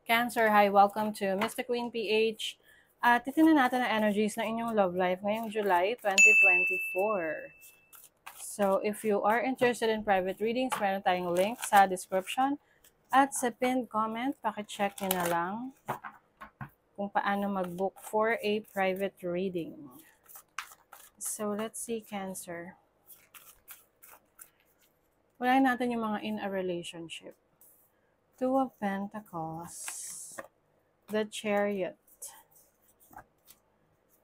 Cancer, hi, welcome to Mr. Queen PH. Titingnan natin ang energies ng inyong love life ngayong July 2024. So, if you are interested in private readings, meron tayong link sa description at sa pinned comment, pakicheck nyo na lang kung paano mag-book for a private reading. So, let's see, Cancer. Walain natin yung mga in a relationship. Two of Pentacles, the Chariot,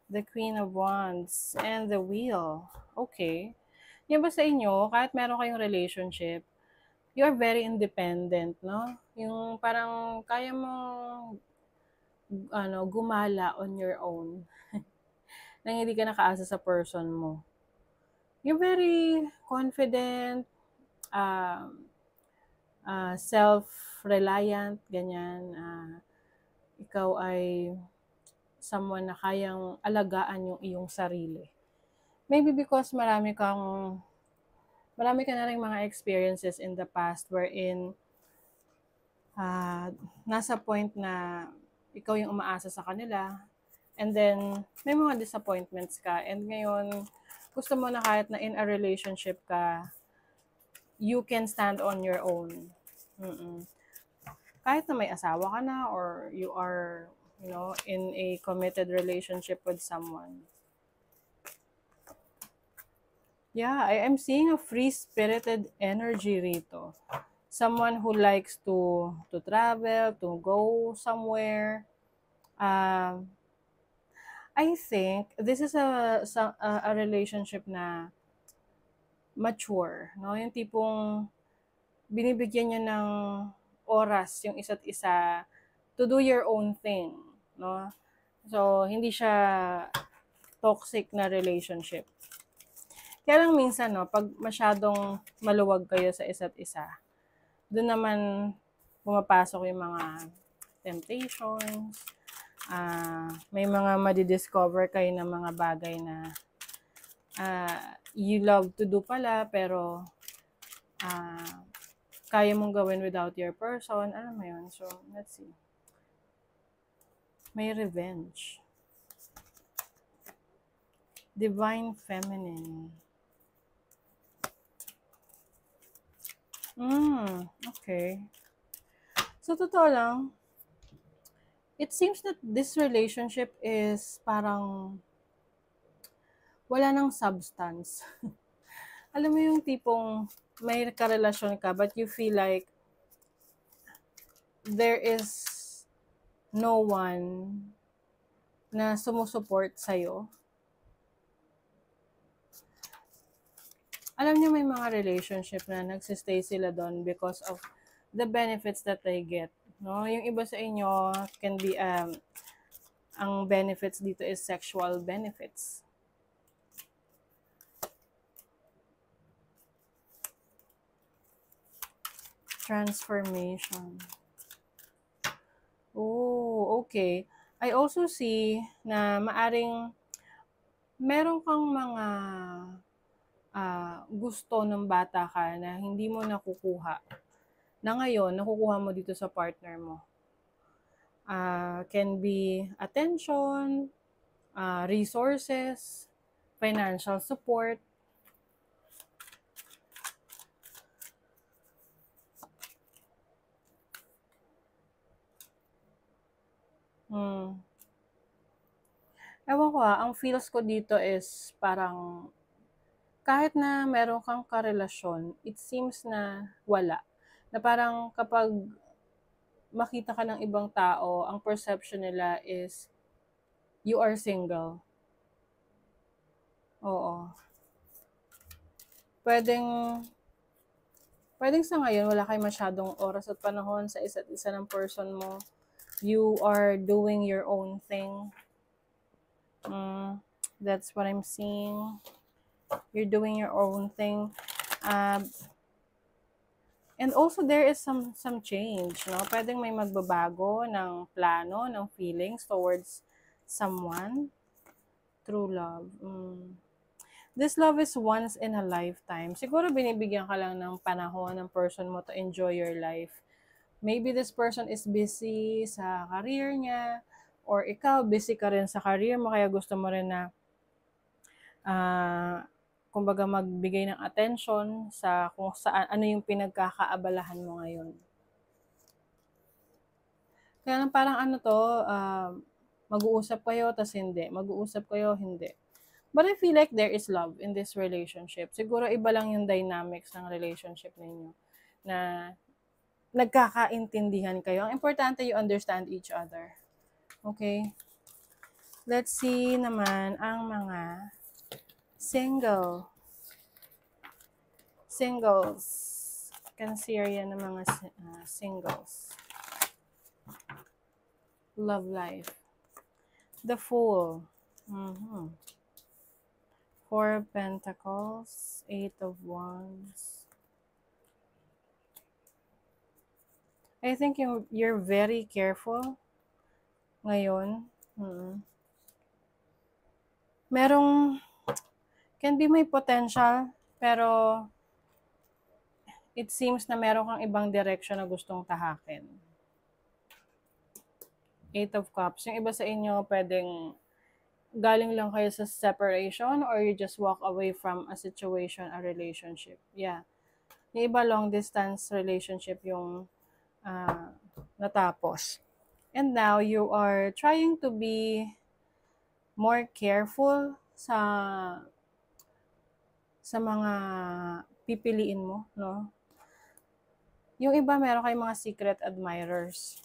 the Queen of Wands, and the Wheel. Okay. Yan ba sa inyo, kahit meron kayong relationship, you are very independent, no? Yung parang kaya mo gumala on your own. Nang hindi ka nakaasa sa person mo. You're very confident, self-reliant, ganyan. Ikaw ay someone na kayang alagaan yung iyong sarili. Maybe because marami ka na rin mga experiences in the past wherein nasa point na ikaw yung umaasa sa kanila and then may mga disappointments ka and ngayon gusto mo na kahit na in a relationship ka, you can stand on your own. Kahit na may asawa ka na or you are, in a committed relationship with someone. Yeah, I am seeing a free-spirited energy rito. Someone who likes to travel, to go somewhere. I think this is a relationship na mature, no? Yung tipong binibigyan niya ng oras yung isa't isa to do your own thing, no? So, hindi siya toxic na relationship. Kaya lang minsan, no, pag masyadong maluwag kayo sa isa't isa, doon naman pumapasok yung mga temptations, may mga madidiscover kayo ng mga bagay na you love to do pala, pero kaya mong gawin without your person. Alam mo yun? So, let's see. May revenge. Divine Feminine. Okay. So, totoo lang, it seems that this relationship is parang wala ng substance. Alam mo yung tipong may karelasyon ka but you feel like there is no one na sumusuport sa'yo. Alam niyo may mga relationship na nagsistay sila doon because of the benefits that they get. No? Yung iba sa inyo can be, ang benefits dito is sexual benefits. Transformation. Oh, okay. I also see na maaring meron kang mga gusto ng bata ka na hindi mo nakukuha. Na ngayon, nakukuha mo dito sa partner mo. Can be attention, resources, financial support. Ewan ko ang feels ko dito is parang kahit na meron kang karelasyon, it seems na wala. Na parang kapag makita ka ng ibang tao, ang perception nila is you are single. Oo. Pwedeng sa ngayon wala kayong masyadong oras at panahon sa isa't isa ng person mo. You are doing your own thing. That's what I'm seeing. You're doing your own thing. And also there is some change, no? Pwedeng may magbabago ng plano, ng feelings towards someone. True love. This love is once in a lifetime. Siguro binibigyan ka lang ng panahon ng person mo to enjoy your life Maybe this person is busy sa career niya, or ikaw busy ka rin sa career mo, kaya gusto mo rin na kumbaga magbigay ng attention sa kung saan, ano yung pinagkakaabalahan mo ngayon. Kaya lang parang ano to, mag-uusap kayo, tas hindi. Mag-uusap kayo, hindi. But I feel like there is love in this relationship. Siguro iba lang yung dynamics ng relationship ninyo, na nagkakaintindihan kayo. Ang importante, you understand each other. Okay? Let's see naman ang mga singles. Cancerian ng mga singles. Love life. The Fool. Four of Pentacles. Eight of Wands. I think you're very careful ngayon. Merong, can be may potential, pero it seems na meron kang ibang direction na gustong tahakin. Eight of Cups. Yung iba sa inyo, pwedeng galing lang kayo sa separation, or you just walk away from a situation, a relationship. Yeah. Yung iba, long distance relationship yung natapos. And now, you are trying to be more careful sa mga pipiliin mo, no? Yung iba, meron kayong mga secret admirers.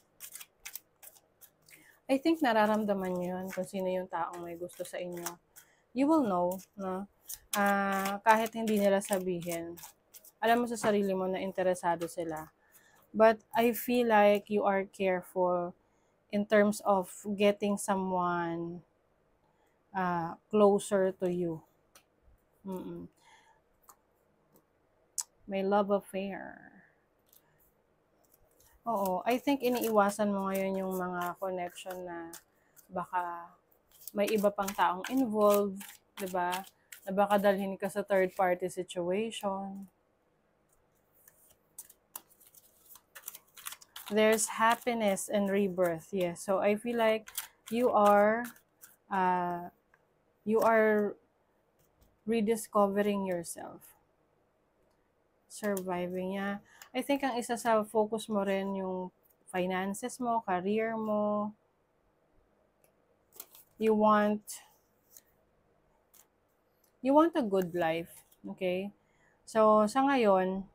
I think nararamdaman nyo yun kung sino yung taong may gusto sa inyo. You will know, no? Kahit hindi nila sabihin. Alam mo sa sarili mo na interesado sila. But I feel like you are careful in terms of getting someone closer to you. May love affair. Oo, I think iniiwasan mo ngayon yung mga connection na baka may iba pang taong involved, 'di ba? Na baka dalhin ka sa third party situation. There's happiness and rebirth. Yes. So I feel like you are rediscovering yourself. Surviving. Yeah. I think ang isa sa focus mo rin yung finances mo, career mo. You want a good life. Okay? So, sa ngayon,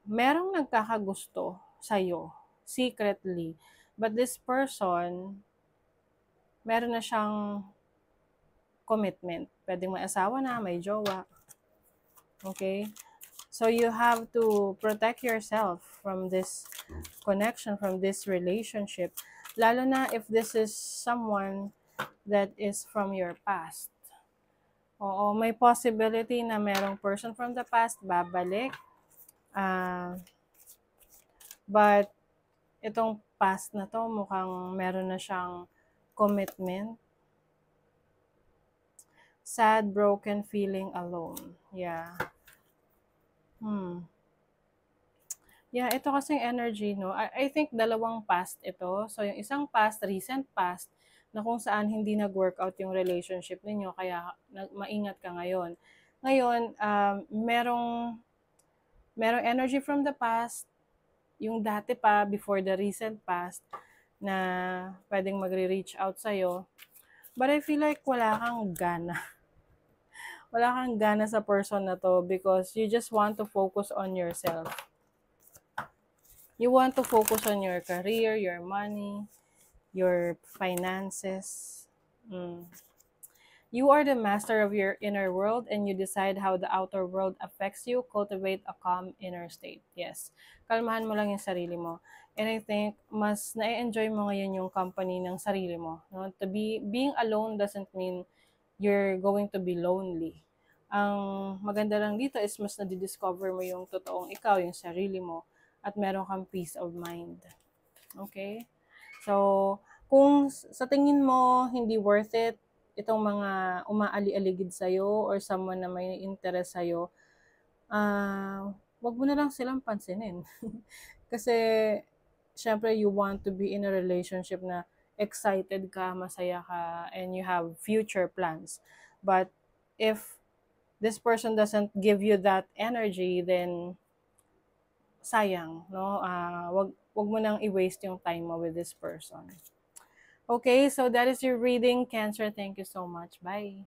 merong nagkakagusto sa'yo, secretly. But this person, meron na siyang commitment. Pwedeng may asawa na, may jowa. Okay? So, you have to protect yourself from this connection, from this relationship. Lalo na if this is someone that is from your past. Oo, may possibility na merong person from the past babalik. But, itong past na to, mukhang meron na siyang commitment. Sad, broken, feeling alone. Yeah. Yeah, ito kasing energy, no? I think dalawang past ito. So, yung isang past, recent past, na kung saan hindi nag-workout yung relationship ninyo, kaya maingat ka ngayon. Ngayon, merong energy from the past, yung dati pa, before the recent past, na pwedeng magre-reach out sa'yo. But I feel like wala kang gana. Wala kang gana sa person na to because you just want to focus on yourself. You want to focus on your career, your money, your finances. You are the master of your inner world and you decide how the outer world affects you. Cultivate a calm inner state. Yes. Kalmahan mo lang yung sarili mo. And I think mas na-enjoy mo ngayon yung company ng sarili mo. No? Being alone doesn't mean you're going to be lonely. Ang maganda lang dito is mas nadidiscover mo yung totoong ikaw, yung sarili mo, at meron kang peace of mind. Okay? So, kung sa tingin mo hindi worth it, itong mga umaali-aligid sa'yo or someone na may interest sa'yo, wag mo na lang silang pansinin. Kasi, syempre, you want to be in a relationship na excited ka, masaya ka, and you have future plans. But if this person doesn't give you that energy, then sayang, no? Wag mo nang i-waste yung time mo with this person. Okay, so that is your reading, Cancer. Thank you so much. Bye.